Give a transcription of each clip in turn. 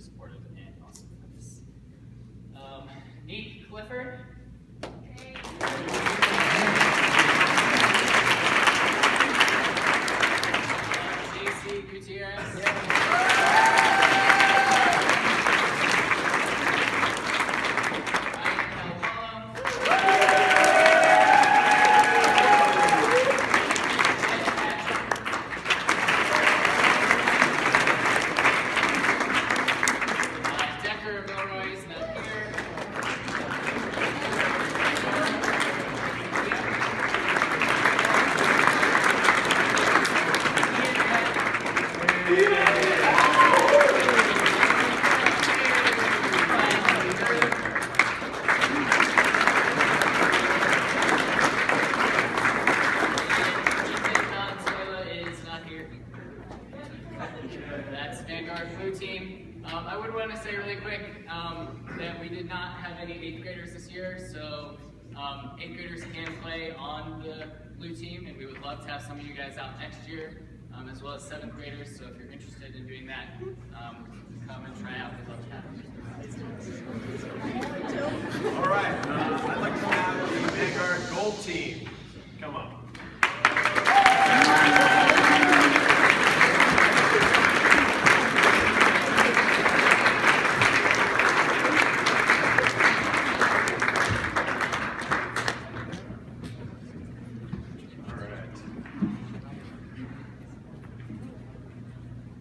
supportive and awesome for this. Nate Clifford. JC Gutierrez. That's Vanguard blue team. I would want to say really quick that we did not have any 8th graders this year, so 8th graders can play on the blue team, and we would love to have some of you guys out next year, as well as 7th graders, so if you're interested in doing that, come and try out. We'd love to have you. All right, I'd like to have the Vanguard gold team. Come on.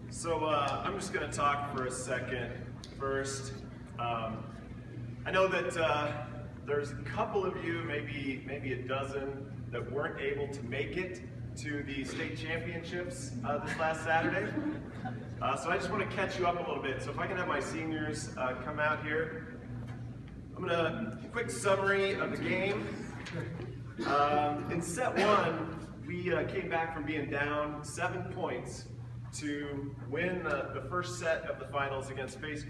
So I'm just going to talk for a second first. I know that there's a couple of you, maybe a dozen, that weren't able to make it to the state championships this last Saturday. So I just want to catch you up a little bit. So if I can have my seniors come out here. I'm going to, quick summary of the game. In set 1, we came back from being down 7 points to win the first set of the finals against Faith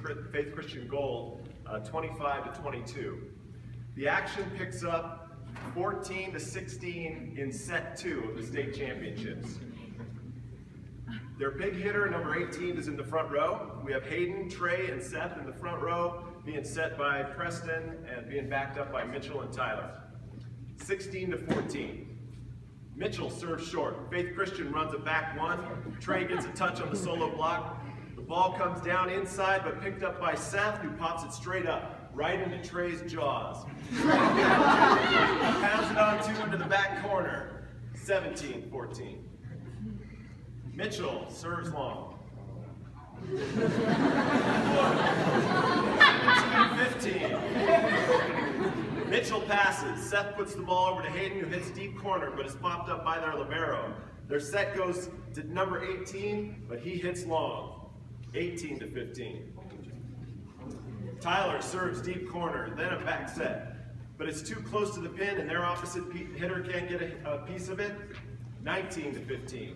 Christian Gold, 25-22. The action picks up 14-16 in set 2 of the state championships. Their big hitter, number 18, is in the front row. We have Hayden, Trey, and Seth in the front row, being set by Preston and being backed up by Mitchell and Tyler. 16-14. Mitchell serves short. Faith Christian runs a back 1. Trey gets a touch on the solo block. The ball comes down inside, but picked up by Seth, who pops it straight up, right into Trey's jaws. Pounds it on 2 into the back corner. 17-14. Mitchell serves long. 15. Mitchell passes. Seth puts the ball over to Hayden, who hits deep corner, but is popped up by their libero. Their set goes to number 18, but he hits long. 18-15. Tyler serves deep corner, then a back set, but it's too close to the pin, and their opposite hitter can't get a piece of it. 19-15.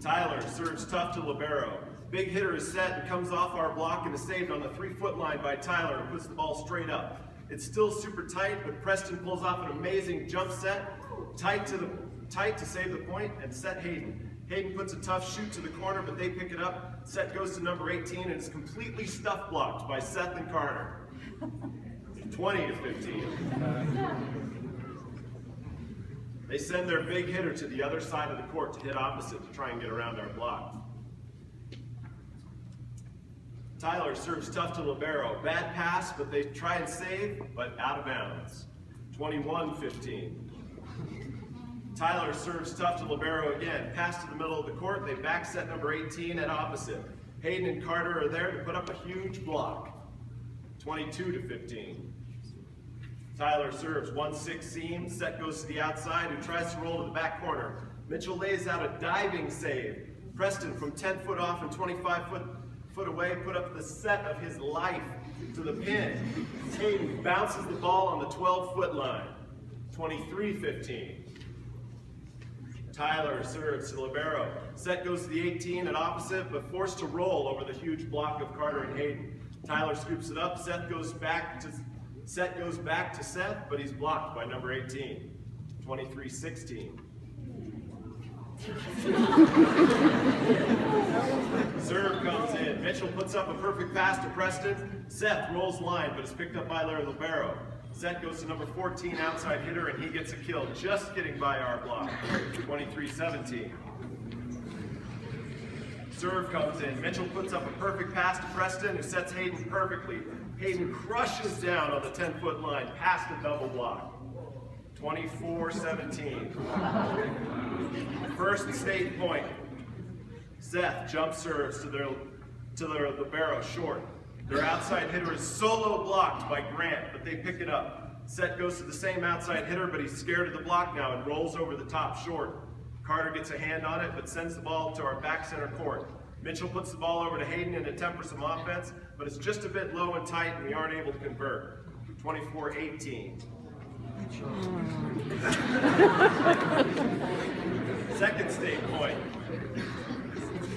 Tyler serves tough to libero. Big hitter is set and comes off our block and is saved on the 3-foot line by Tyler, who puts the ball straight up. It's still super tight, but Preston pulls off an amazing jump set, tight to save the point, and set Hayden. Hayden puts a tough shoot to the corner, but they pick it up. Set goes to number 18 and is completely stuff blocked by Seth and Carter. 20-15. They send their big hitter to the other side of the court to hit opposite to try and get around our block. Tyler serves tough to libero. Bad pass, but they try and save, but out of bounds. 21-15. Tyler serves tough to libero again. Pass to the middle of the court. They back set number 18 at opposite. Hayden and Carter are there to put up a huge block. 22-15. Tyler serves 1-6 seam. Set goes to the outside, who tries to roll to the back corner. Mitchell lays out a diving save. Preston from 10 foot off and 25 foot away put up the set of his life to the pin. Hayden bounces the ball on the 12-foot line. 23-15. Tyler serves to libero. Set goes to the 18 at opposite, but forced to roll over the huge block of Carter and Hayden. Tyler scoops it up. Set goes back to Seth, but he's blocked by number 18. 23-16. Serve comes in. Mitchell Mitchell puts up a perfect pass to Preston. Seth rolls line, but is picked up by Larry Libero. Seth goes to number 14 outside hitter, and he gets a kill, just getting by our block. 23-17. Serve comes in. Mitchell puts up a perfect pass to Preston, who sets Hayden perfectly. Hayden crushes down on the 10-foot line, past the double block. 24-17. First state point. Seth jump serves to their libero short. Their outside hitter is solo blocked by Grant, but they pick it up. Seth goes to the same outside hitter, but he's scared of the block now and rolls over the top short. Carter gets a hand on it, but sends the ball to our back center court. Mitchell puts the ball over to Hayden in an attempt for some offense, but it's just a bit low and tight, and we aren't able to convert. 24-18. Second state point.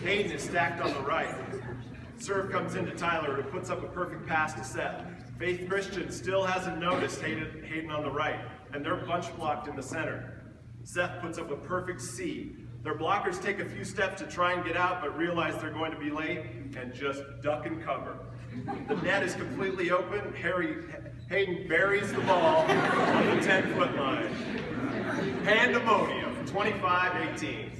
Hayden is stacked on the right. Serve comes into Tyler, who puts up a perfect pass to Seth. Faith Christian still hasn't noticed Hayden on the right, and they're bunch blocked in the center. Seth puts up a perfect C. Their blockers take a few steps to try and get out, but realize they're going to be late and just duck and cover. The net is completely open. Hayden buries the ball on the 10-foot line. Pandemonium, 25-18.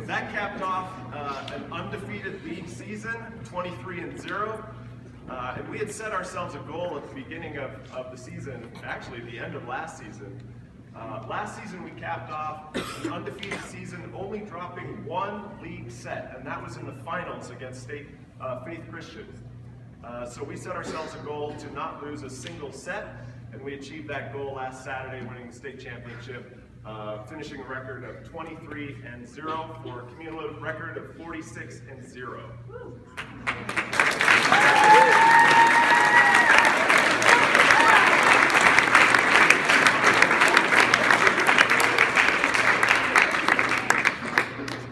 That capped off an undefeated league season, 23-0. And we had set ourselves a goal at the beginning of the season, actually the end of last season. Last season we capped off an undefeated season, only dropping one league set, and that was in the finals against Faith Christian. So we set ourselves a goal to not lose a single set, and we achieved that goal last Saturday, winning the state championship, finishing a record of 23-0 for a cumulative record of 46-0.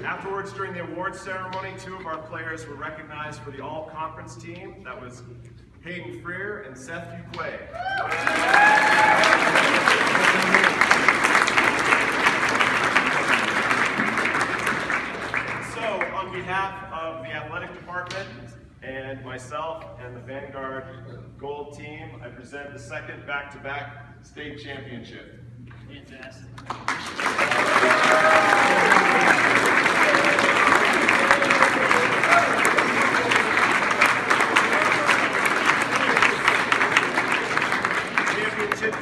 Afterwards, during the awards ceremony, two of our players were recognized for the all-conference team. That was Hayden Freer and Seth Duquay. So, on behalf of the athletic department and myself and the Vanguard Gold team, I present the second back-to-back state championship. Fantastic.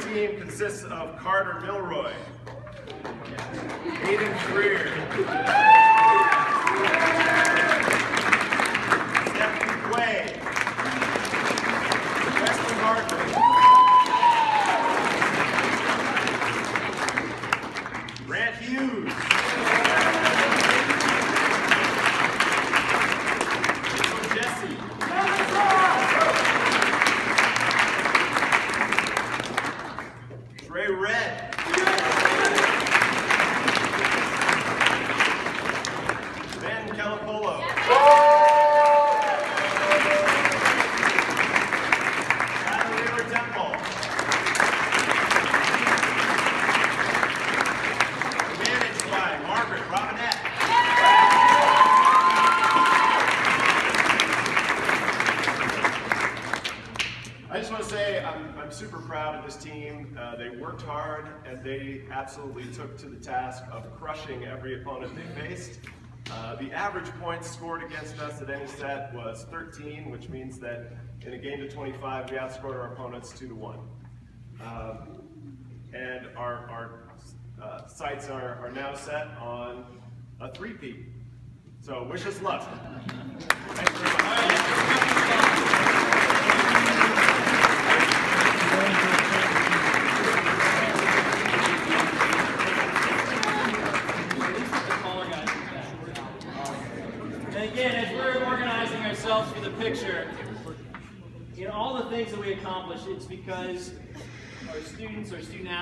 Team consists of Carter Milroy, Hayden Freer, Seth Duquay, Weston Harper, Grant Hughes, Jesse, Red. Ben Calapolo. Tyler River Temple. Managed by Margaret Robinette. I just want to say I'm super proud of this team. They worked hard and they absolutely took to the task of crushing every opponent they faced. The average points scored against us at any set was 13, which means that in a game to 25, we outscored our opponents 2-1. And our sights are now set on a three-peat. So wish us luck. Thanks very much. And again, as we're organizing ourselves for the picture, in all the things that we accomplish, it's because our student